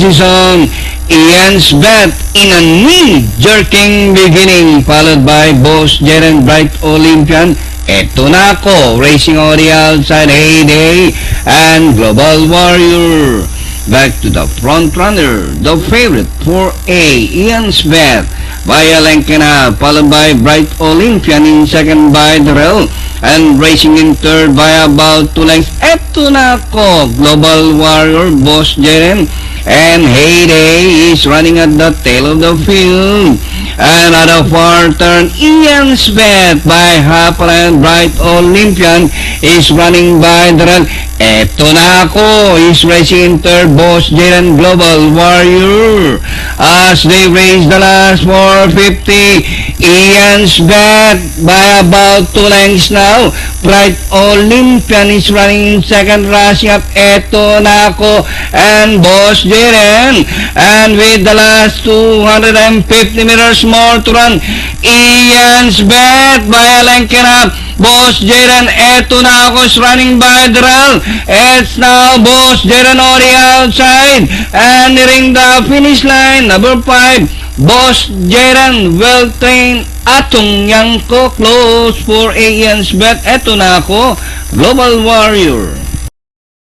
season. Ian's bet in a knee-jerking beginning, followed by Boss Jeren Bright Olympian. Eto na ako, Racing on the outside, Heyday, and Global Warrior. Back to the front runner, the favorite 4A, Ian's bet by Alenkina, followed by Bright Olympian in second by Darrell, and racing in third by about 2 lengths. Eto na ako, Global Warrior, Boss Jeren, and Heyday is running at the tail of the field. And at a far turn, Ian's bet by Hapal and Bright Olympian is running by Darrell. Eto na ako, is racing in third, Boss Jeren, Global Warrior. As they race the last 450, Ian's bet by about 2 lengths now. Bright Olympian is running in second, rushing up. Eto na ako, and Boss Jeren. And with the last 250 meters more to run, Ian's bet by Alenkina, Boss Jeren. Eto na ako, is running by Darrell. It's now Boss Jeren on the outside, and nearing the finish line, number 5, Boss Jeren, well-trained, atong yang ko, close for Ian's bet. Eto na ako, Global Warrior.